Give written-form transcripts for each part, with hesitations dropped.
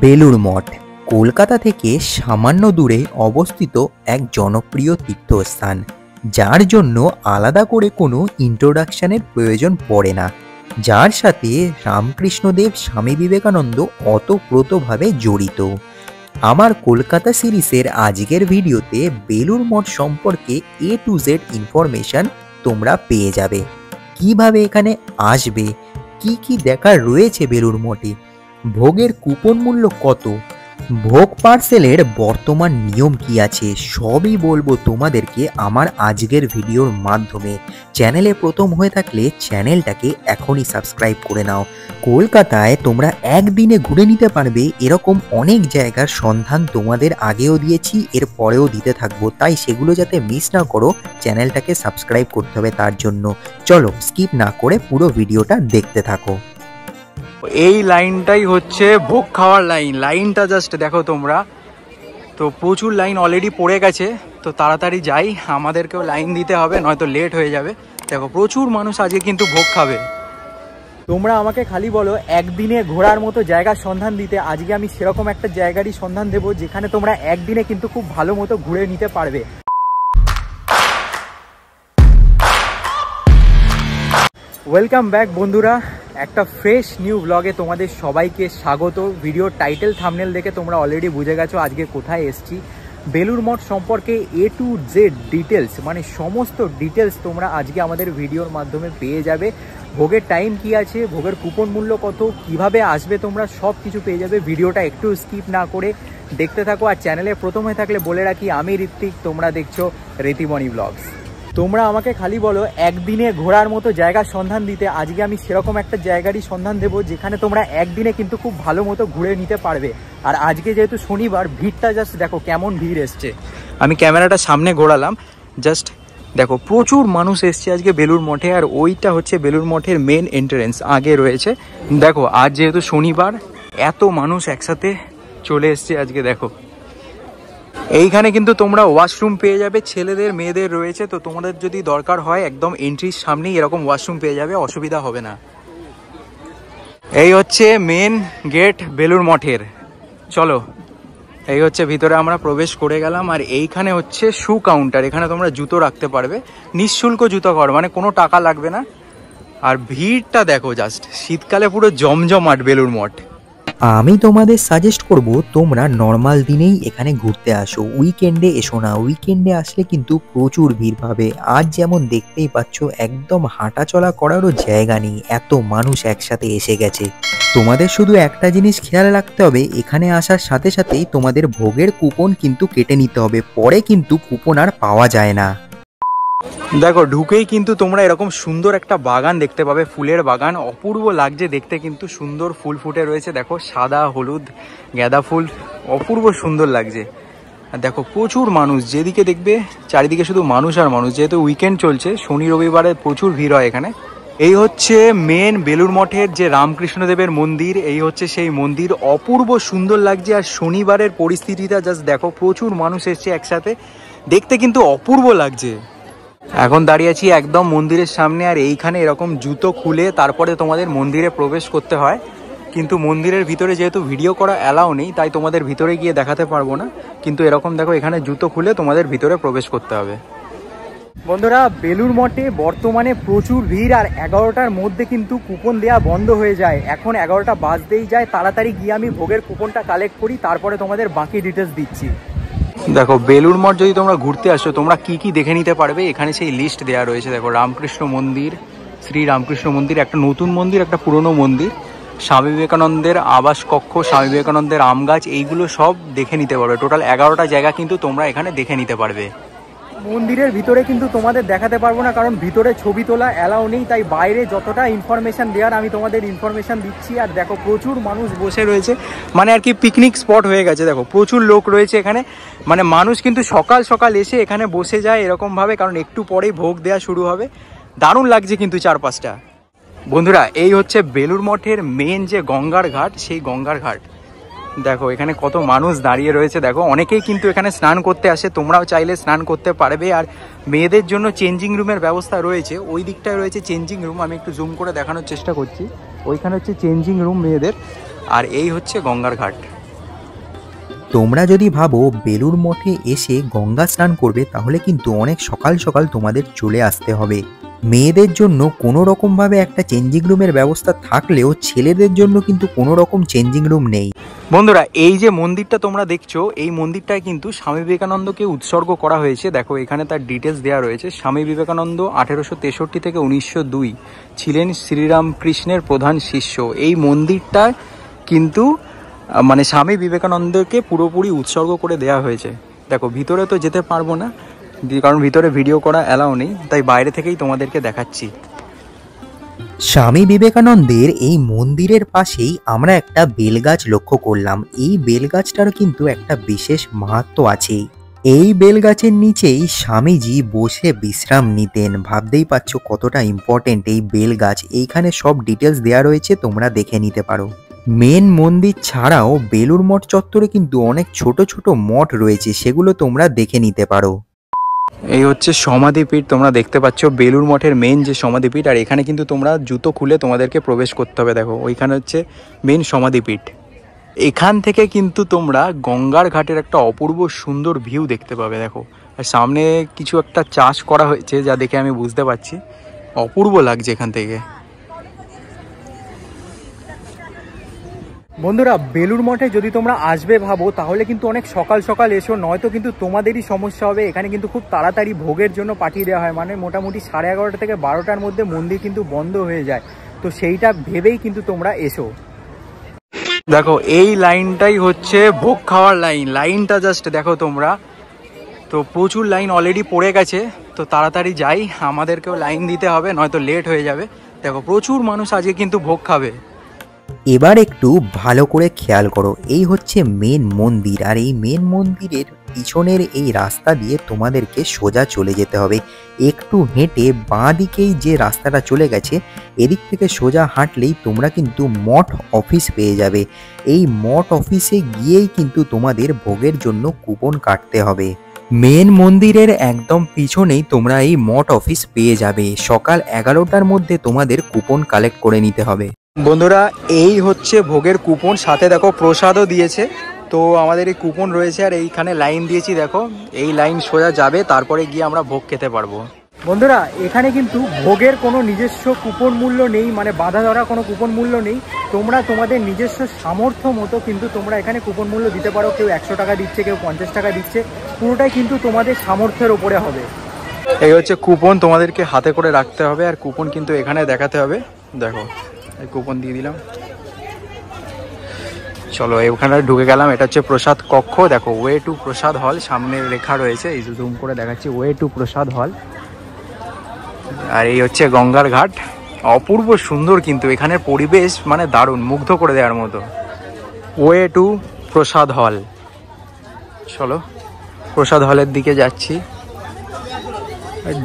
বেলুড় মঠ কলকাতা থেকে সামান্য দূরে অবস্থিত এক জনপ্রিয় তীর্থস্থান, যার জন্য আলাদা করে কোনো ইন্ট্রোডাকশনের প্রয়োজন পড়ে না, যার সাথে রামকৃষ্ণদেব স্বামী বিবেকানন্দ ওতপ্রোতভাবে জড়িত। আমার কলকাতা সিরিজের আজকের ভিডিওতে বেলুড় মঠ সম্পর্কে A to Z ইনফরমেশন তোমরা পেয়ে যাবে। কিভাবে এখানে আসবে, কি কি দেখার রয়েছে বেলুড় মঠে, ভোগের কুপন মূল্য কত, ভোগ পার্সেলের বর্তমান নিয়ম কি আছে, সবই বলবো তোমাদেরকে আমার আজকের ভিডিওর মাধ্যমে। চ্যানেলে প্রথম হয়ে থাকলে চ্যানেলটাকে এখনই সাবস্ক্রাইব করে নাও। কলকাতায় তোমরা একদিনে ঘুরে নিতে পারবে এরকম অনেক জায়গার সন্ধান তোমাদের আগেও দিয়েছি, এর পরেও দিতে থাকবো, তাই সেগুলো যাতে মিস না করো চ্যানেলটাকে সাবস্ক্রাইব করতে হবে। তার জন্য চলো স্কিপ না করে পুরো ভিডিওটা দেখতে থাকো। এই লাইনটাই হচ্ছে ভোগ খাওয়ার লাইন। লাইনটা জাস্ট দেখো তোমরা, তো প্রচুর লাইন অলরেডি পড়ে গেছে, তো তাড়াতাড়ি যাই, আমাদেরকেও লাইন দিতে হবে, নয়তো লেট হয়ে যাবে। দেখো প্রচুর মানুষ আজকে কিন্তু ভোগ খাবে। তোমরা আমাকে খালি বলো একদিনে ঘোরার মতো জায়গার সন্ধান দিতে, আজকে আমি সেরকম একটা জায়গারই সন্ধান দেবো যেখানে তোমরা একদিনে কিন্তু খুব ভালো মতো ঘুরে নিতে পারবে। ওয়েলকাম ব্যাক বন্ধুরা, একটা ফ্রেশ নিউ ব্লগে তোমাদের সবাইকে স্বাগত। ভিডিও টাইটেল থাম্বনেল দেখে তোমরা অলরেডি বুঝে গেছো আজকে কোথায় এসছি। বেলুড় মঠ সম্পর্কে A to Z ডিটেলস, মানে সমস্ত ডিটেলস তোমরা আজকে আমাদের ভিডিওর মাধ্যমে পেয়ে যাবে। ভোগের টাইম কি আছে, ভোগের কুপন মূল্য কত, কিভাবে আসবে তোমরা, সব কিছু পেয়ে যাবে। ভিডিওটা একটু স্কিপ না করে দেখতে থাকো। আর চ্যানেলে প্রথম হয়ে থাকলে বলে রাখি, আমি ঋত্বিক, তোমরা দেখছো ঋতিমণি ব্লগস। তোমরা আমাকে খালি বলো একদিনে ঘোরার মতো জায়গার সন্ধান দিতে, আজকে আমি সেরকম একটা জায়গারই সন্ধান দেবো যেখানে তোমরা একদিনে কিন্তু খুব ভালো মতো ঘুরে নিতে পারবে। আর আজকে যেহেতু শনিবার, ভিড়টা জাস্ট দেখো কেমন ভিড় এসছে। আমি ক্যামেরাটা সামনে ঘোরালাম, জাস্ট দেখো প্রচুর মানুষ এসছে আজকে বেলুড় মঠে। আর ওইটা হচ্ছে বেলুড় মঠের মেন এন্ট্রেন্স, আগে রয়েছে। দেখো আজ যেহেতু শনিবার, এত মানুষ একসাথে চলে এসছে আজকে। দেখো এইখানে কিন্তু তোমরা ওয়াশরুম পেয়ে যাবে, ছেলেদের মেয়েদের রয়েছে, তো তোমাদের যদি দরকার হয় একদম এন্ট্রির সামনেই এরকম ওয়াশরুম পেয়ে যাবে, অসুবিধা হবে না। এই হচ্ছে মেন গেট বেলুড় মঠের। চলো এই হচ্ছে ভিতরে আমরা প্রবেশ করে গেলাম। আর এইখানে হচ্ছে শু কাউন্টার, এখানে তোমরা জুতো রাখতে পারবে, নিঃশুল্ক জুতো ঘর, মানে কোনো টাকা লাগবে না। আর ভিড়টা দেখো জাস্ট, শীতকালে পুরো জমজমাট বেলুড় মঠ। আমি তোমাদের সাজেস্ট করব তোমরা নর্মাল দিনেই এখানে ঘুরতে আসো, উইকেন্ডে এসো না। উইকেন্ডে আসলে কিন্তু প্রচুর ভিড় পাবে। আজ যেমন দেখতেই পাচ্ছ একদম হাঁটাচলা করারও জায়গা নেই, এত মানুষ একসাথে এসে গেছে। তোমাদের শুধু একটা জিনিস খেয়াল রাখতে হবে, এখানে আসার সাথে সাথেই তোমাদের ভোগের কুপন কিন্তু কেটে নিতে হবে, পরে কিন্তু কুপন আর পাওয়া যায় না। দেখো ঢুকেই কিন্তু তোমরা এরকম সুন্দর একটা বাগান দেখতে পাবে, ফুলের বাগান, অপূর্ব লাগছে দেখতে, কিন্তু সুন্দর ফুল ফুটে রয়েছে। দেখো সাদা, হলুদ, গাঁদা ফুল, অপূর্ব সুন্দর লাগছে। আর দেখো প্রচুর মানুষ, যেদিকে দেখবে চারিদিকে শুধু মানুষ আর মানুষ, যেহেতু উইকেন্ড চলছে, শনি রবিবারে প্রচুর ভিড় হয় এখানে। এই হচ্ছে মেন বেলুড় মঠের যে রামকৃষ্ণদেবের মন্দির, এই হচ্ছে সেই মন্দির, অপূর্ব সুন্দর লাগছে। আর শনিবারের পরিস্থিতিটা জাস্ট দেখো, প্রচুর মানুষ এসছে একসাথে, দেখতে কিন্তু অপূর্ব লাগছে। এখন দাঁড়িয়ে আছি একদম মন্দিরের সামনে, আর এইখানে এরকম জুতো খুলে তারপরে তোমাদের মন্দিরে প্রবেশ করতে হয়। কিন্তু মন্দিরের ভিতরে যেহেতু ভিডিও করা অ্যালাউ নেই, তাই তোমাদের ভিতরে গিয়ে দেখাতে পারবো না। কিন্তু এরকম দেখো, এখানে জুতো খুলে তোমাদের ভিতরে প্রবেশ করতে হবে। বন্ধুরা বেলুড় মঠে বর্তমানে প্রচুর ভিড়, আর 11টার মধ্যে কিন্তু কুপন দেওয়া বন্ধ হয়ে যায়। এখন 11টা বাজতেই যায়, তাড়াতাড়ি গিয়ে আমি ভোগের কুপনটা কালেক্ট করি, তারপরে তোমাদের বাকি ডিটেলস দিচ্ছি। দেখো বেলুড় মঠ যদি তোমরা ঘুরতে আসো, তোমরা কি কি দেখে নিতে পারবে এখানে সেই লিস্ট দেওয়া রয়েছে। দেখো রামকৃষ্ণ মন্দির, শ্রী রামকৃষ্ণ মন্দির, একটা নতুন মন্দির, একটা পুরনো মন্দির, স্বামী বিবেকানন্দের আবাস কক্ষ, স্বামী বিবেকানন্দের আম গাছ, এইগুলো সব দেখে নিতে পারবে। টোটাল 11টা জায়গা কিন্তু তোমরা এখানে দেখে নিতে পারবে। মন্দিরের ভিতরে কিন্তু তোমাদের দেখাতে পারবো না, কারণ ভিতরে ছবি তোলা অ্যালাউ নেই, তাই বাইরে যতটা ইনফরমেশন দেওয়ার আমি তোমাদের ইনফরমেশন দিচ্ছি। আর দেখো প্রচুর মানুষ বসে রয়েছে, মানে আর কি পিকনিক স্পট হয়ে গেছে। দেখো প্রচুর লোক রয়েছে এখানে, মানে মানুষ কিন্তু সকাল সকাল এসে এখানে বসে যায় এরকমভাবে, কারণ একটু পরেই ভোগ দেওয়া শুরু হবে। দারুণ লাগছে কিন্তু চারপাশটা। বন্ধুরা এই হচ্ছে বেলুড় মঠের মেন যে গঙ্গার ঘাট, সেই গঙ্গার ঘাট। দেখো এখানে কত মানুষ দাঁড়িয়ে রয়েছে, দেখো অনেকেই কিন্তু এখানে স্নান করতে আসে, তোমরাও চাইলে স্নান করতে পারবে। আর মেয়েদের জন্য চেঞ্জিং রুমের ব্যবস্থা রয়েছে, ওই দিকটায় রয়েছে চেঞ্জিং রুম, আমি একটু জুম করে দেখানোর চেষ্টা করছি। ওইখানে হচ্ছে চেঞ্জিং রুম মেয়েদের, আর এই হচ্ছে গঙ্গার ঘাট। তোমরা যদি ভাবো বেলুড় মঠে এসে গঙ্গা স্নান করবে, তাহলে কিন্তু অনেক সকাল সকাল তোমাদের চলে আসতে হবে। মেয়েদের জন্য কোনো রকমভাবে একটা চেঞ্জিং রুমের ব্যবস্থা থাকলেও ছেলেদের জন্য কিন্তু কোনো রকম চেঞ্জিং রুম নেই। বন্ধুরা, এই যে মন্দিরটা তোমরা দেখছো, এই মন্দিরটায় কিন্তু স্বামী বিবেকানন্দকে উৎসর্গ করা হয়েছে। দেখো এখানে তার ডিটেলস দেওয়া রয়েছে। স্বামী বিবেকানন্দ 1863 থেকে 1902 ছিলেন শ্রীরামকৃষ্ণের প্রধান শিষ্য। এই মন্দিরটা কিন্তু মানে স্বামী বিবেকানন্দকে পুরোপুরি উৎসর্গ করে দেওয়া হয়েছে। দেখো ভিতরে তো যেতে পারবো না, কারণ ভিতরে ভিডিও করা অ্যালাউ নেই, তাই বাইরে থেকেই তোমাদেরকে দেখাচ্ছি। স্বামী বিবেকানন্দের এই মন্দিরের পাশেই আমরা একটা বেলগাছ লক্ষ্য করলাম। এই বেলগাছটার কিন্তু একটা বিশেষ মাহাত্ম্য আছে। এই বেলগাছের নিচেই স্বামীজি বসে বিশ্রাম নিতেন। ভাবতেই পারছো কতটা ইম্পর্টেন্ট এই বেলগাছ। এইখানে সব ডিটেলস দেওয়া রয়েছে, তোমরা দেখে নিতে পারো। মেন মন্দির ছাড়াও বেলুড় মঠ চত্বরে কিন্তু অনেক ছোট ছোট মঠ রয়েছে, সেগুলো তোমরা দেখে নিতে পারো। এই হচ্ছে সমাধিপীঠ, তোমরা দেখতে পাচ্ছ বেলুড় মঠের মেন যে সমাধিপীঠ। আর এখানে কিন্তু তোমরা জুতো খুলে তোমাদেরকে প্রবেশ করতে হবে। দেখো ওইখানে হচ্ছে মেন সমাধিপীঠ। এখান থেকে কিন্তু তোমরা গঙ্গার ঘাটের একটা অপূর্ব সুন্দর ভিউ দেখতে পাবে। দেখো আর সামনে কিছু একটা চাষ করা হয়েছে, যা দেখে আমি বুঝতে পারছি। অপূর্ব লাগছে এখান থেকে। বন্ধুরা, বেলুড় মঠে যদি তোমরা আসবে ভাবো, তাহলে কিন্তু অনেক সকাল সকাল এসো, নয়তো কিন্তু তোমাদেরই সমস্যা হবে। এখানে কিন্তু খুব তাড়াতাড়ি ভোগের জন্য পাঠিয়ে দেওয়া হয়, মানে মোটামুটি 11:30 থেকে 12টার মধ্যে মন্দির কিন্তু বন্ধ হয়ে যায়। তো সেইটা ভেবেই কিন্তু তোমরা এসো। দেখো এই লাইনটাই হচ্ছে ভোগ খাওয়ার লাইন। লাইনটা জাস্ট দেখো তোমরা। তো প্রচুর লাইন অলরেডি পড়ে গেছে, তো তাড়াতাড়ি যাই, আমাদেরকেও লাইন দিতে হবে, নয়তো লেট হয়ে যাবে। দেখো প্রচুর মানুষ আজকে কিন্তু ভোগ খাবে। এবার একটু ভালো করে খেয়াল করো, এই হচ্ছে মেন মন্দির। আর এই মেন মন্দিরের পিছনের এই রাস্তা দিয়ে তোমাদেরকে সোজা চলে যেতে হবে। একটু হেঁটে বাঁ দিকেই যে রাস্তাটা চলে গেছে, এদিক থেকে সোজা হাঁটলেই তোমরা কিন্তু মঠ অফিস পেয়ে যাবে। এই মঠ অফিসে গিয়েই কিন্তু তোমাদের ভোগের জন্য কুপন কাটতে হবে। মেন মন্দিরের একদম পিছনেই তোমরা এই মঠ অফিস পেয়ে যাবে। সকাল 11টার মধ্যে তোমাদের কুপন কালেক্ট করে নিতে হবে। বন্ধুরা, এই হচ্ছে ভোগের কুপন, সাথে দেখো প্রসাদও দিয়েছে। তো আমাদের এই কুপন রয়েছে, আর এইখানে লাইন দিয়েছি। দেখো এই লাইন সোজা যাবে, তারপরে গিয়ে আমরা ভোগ খেতে পারবো। বন্ধুরা, এখানে কিন্তু ভোগের কোনো নিজস্ব কুপন মূল্য নেই, মানে বাধা ধরা কোনো কুপন মূল্য নেই। তোমরা তোমাদের নিজস্ব সামর্থ্য মতো কিন্তু তোমরা এখানে কুপন মূল্য দিতে পারো। কেউ 100 টাকা দিচ্ছে, কেউ 50 টাকা দিচ্ছে, পুরোটাই কিন্তু তোমাদের সামর্থ্যের ওপরে হবে। এই হচ্ছে কুপন, তোমাদেরকে হাতে করে রাখতে হবে, আর কুপন কিন্তু এখানে দেখাতে হবে। দেখো কুপন দিয়ে দিলাম। চলো ওখানে ঢুকে গেলাম। এটা হচ্ছে প্রসাদ কক্ষ। দেখো ওয়ে টু প্রসাদ হল সামনে লেখা রয়েছে, এই জুম করে দেখাচ্ছি, ওয়ে টু প্রসাদ হল। আর এই হচ্ছে গঙ্গার ঘাট। অপূর্ব সুন্দর কিন্তু এখানের পরিবেশ, মানে দারুণ, মুগ্ধ করে দেওয়ার মতো। ওয়ে টু প্রসাদ হল। চলো প্রসাদ হলের দিকে যাচ্ছি।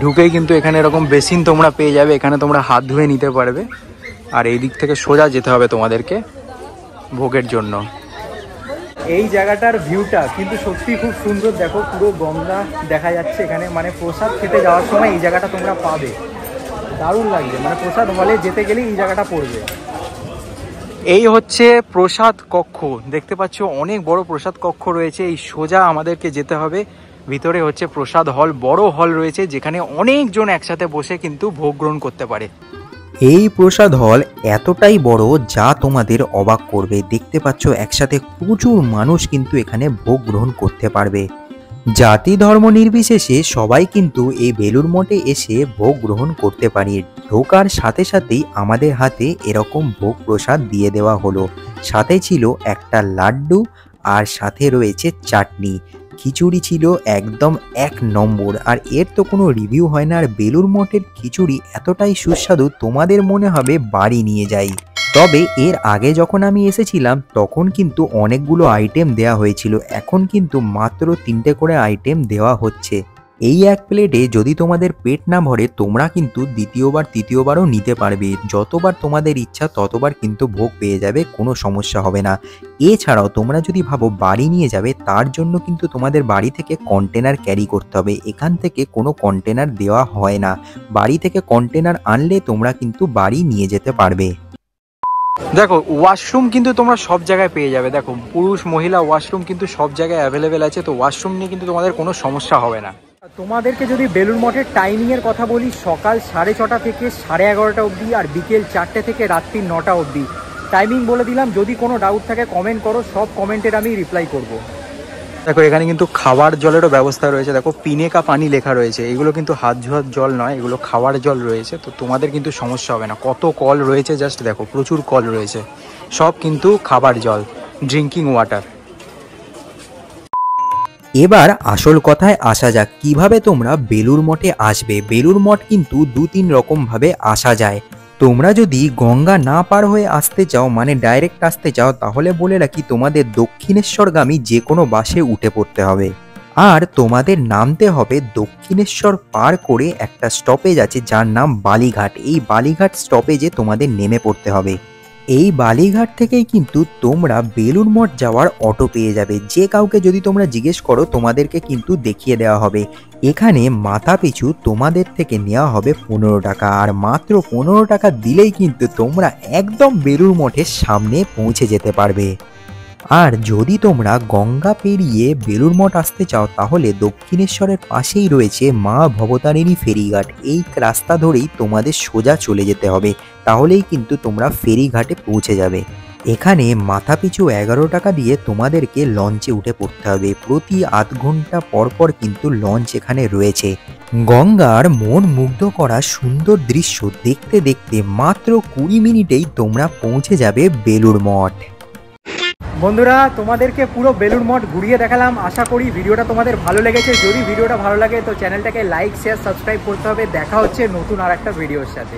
ঢুকেই কিন্তু এখানে এরকম বেসিন তোমরা পেয়ে যাবে, এখানে তোমরা হাত ধুয়ে নিতে পারবে। আর এই দিক থেকে সোজা যেতে হবে তোমাদেরকে ভোগের জন্য। এই জায়গাটার ভিউটা কিন্তু সত্যি খুব সুন্দর। দেখো পুরো গঙ্গা দেখা যাচ্ছে এখানে, মানে প্রসাদ খেতে যাওয়ার সময় এই জায়গাটা তোমরা পাবে। দারুণ লাগবে, মানে প্রসাদ হলে যেতে গেলে এই জায়গাটা পড়বে। এই হচ্ছে প্রসাদ কক্ষ, দেখতে পাচ্ছ অনেক বড় প্রসাদ কক্ষ রয়েছে। এই সোজা আমাদেরকে যেতে হবে। ভিতরে হচ্ছে প্রসাদ হল, বড় হল রয়েছে, যেখানে অনেকজন একসাথে বসে কিন্তু ভোগ গ্রহণ করতে পারে। এই প্রসাদ হল এতটাই বড় যা তোমাদের অবাক করবে। দেখতে পাচ্ছ একসাথে প্রচুর মানুষ কিন্তু এখানে ভোগ গ্রহণ করতে পারবে। জাতি ধর্ম নির্বিশেষে সবাই কিন্তু এই বেলুড় মঠে এসে ভোগ গ্রহণ করতে পারে। ঢোকার সাথে সাথেই আমাদের হাতে এরকম ভোগ প্রসাদ দিয়ে দেওয়া হলো। সাথে ছিল একটা লাড্ডু, আর সাথে রয়েছে চাটনি। খিচুড়ি ছিল একদম 1 নম্বর, আর এর তো কোনো রিভিউ হয় না। আর বেলুড় মঠের খিচুড়ি এতটাই সুস্বাদু, তোমাদের মনে হবে বাড়ি নিয়ে যাই। তবে এর আগে যখন আমি এসেছিলাম তখন কিন্তু অনেকগুলো আইটেম দেওয়া হয়েছিল, এখন কিন্তু মাত্র 3টে করে আইটেম দেওয়া হচ্ছে। এই এক প্লেটে যদি তোমাদের পেট না ভরে, তোমরা কিন্তু দ্বিতীয়বার তৃতীয়বারও নিতে পারবে। যতবার তোমাদের ইচ্ছা ততবার কিন্তু ভোগ পেয়ে যাবে, কোনো সমস্যা হবে না। এছাড়াও তোমরা যদি ভাবো বাড়ি নিয়ে যাবে, তার জন্য কিন্তু তোমাদের বাড়ি থেকে কন্টেনার ক্যারি করতে হবে। এখান থেকে কোনো কন্টেনার দেওয়া হয় না। বাড়ি থেকে কন্টেনার আনলে তোমরা কিন্তু বাড়ি নিয়ে যেতে পারবে। দেখো ওয়াশরুম কিন্তু তোমরা সব জায়গায় পেয়ে যাবে, দেখো পুরুষ মহিলা ওয়াশরুম কিন্তু সব জায়গায় অ্যাভেলেবেল আছে, তো ওয়াশরুম নিয়ে কিন্তু তোমাদের কোনো সমস্যা হবে না। তোমাদেরকে যদি বেলুড় মঠের টাইমিংয়ের কথা বলি, সকাল 6:30 থেকে 11:30 অবধি, আর বিকেল 4টে থেকে রাত্রি 9টা অবধি টাইমিং বলে দিলাম। যদি কোনো ডাউট থাকে কমেন্ট করো, সব কমেন্টের আমি রিপ্লাই করব। দেখো এখানে কিন্তু খাবার জলেরও ব্যবস্থা রয়েছে, দেখো পিনেকা পানি লেখা রয়েছে, এগুলো কিন্তু হাত ধোয়ার জল নয়, এগুলো খাওয়ার জল রয়েছে, তো তোমাদের কিন্তু সমস্যা হবে না। কত কল রয়েছে জাস্ট দেখো, প্রচুর কল রয়েছে, সব কিন্তু খাবার জল, ড্রিঙ্কিং ওয়াটার। এবার আসল কথায় আসা যাক, কিভাবে তোমরা বেলুড় মঠে আসবে। বেলুড় মঠ কিন্তু 2-3 রকমভাবে আসা যায়। তোমরা যদি গঙ্গা না পার হয়ে আসতে চাও, মানে ডাইরেক্ট আসতে চাও, তাহলে বলে রাখি তোমাদের দক্ষিণেশ্বরগামী যে কোনো বাসে উঠে পড়তে হবে। আর তোমাদের নামতে হবে দক্ষিণেশ্বর পার করে একটা স্টপেজ আছে যার নাম বালিঘাট। এই বালিঘাট স্টপেজে তোমাদের নেমে পড়তে হবে। এই বালিঘাট থেকেই কিন্তু তোমরা বেলুড় মঠ যাওয়ার অটো পেয়ে যাবে। যে কাউকে যদি তোমরা জিজ্ঞেস করো তোমাদেরকে কিন্তু দেখিয়ে দেওয়া হবে। এখানে মাথা পিছু তোমাদের থেকে নেওয়া হবে 15 টাকা, আর মাত্র 15 টাকা দিলেই কিন্তু তোমরা একদম বেলুড় মঠের সামনে পৌঁছে যেতে পারবে। আর যদি তোমরা গঙ্গা পেরিয়ে বেলুড় মঠ আসতে চাও, তাহলে দক্ষিণেশ্বরের পাশেই রয়েছে মা ভবতারিণী ফেরিঘাট। এই রাস্তা ধরেই তোমাদের সোজা চলে যেতে হবে, তাহলেই কিন্তু তোমরা ফেরিঘাটে পৌঁছে যাবে। এখানে মাথাপিছু 11 টাকা দিয়ে তোমাদেরকে লঞ্চে উঠে পড়তে হবে। প্রতি আধ ঘন্টা পর পর কিন্তু লঞ্চ এখানে রয়েছে। গঙ্গার মন মুগ্ধ করা সুন্দর দৃশ্য দেখতে দেখতে মাত্র 20 মিনিটেই তোমরা পৌঁছে যাবে বেলুড় মঠ। বন্ধুরা তোমাদেরকে পুরো বেলুড় মঠ ঘুরিয়ে দেখালাম, আশা করি ভিডিওটা তোমাদের ভালো লেগেছে। যদি ভিডিওটা ভালো লাগে তো চ্যানেলটাকে লাইক, শেয়ার, সাবস্ক্রাইব করতে হবে। দেখা হচ্ছে নতুন আর একটা ভিডিওর সাথে।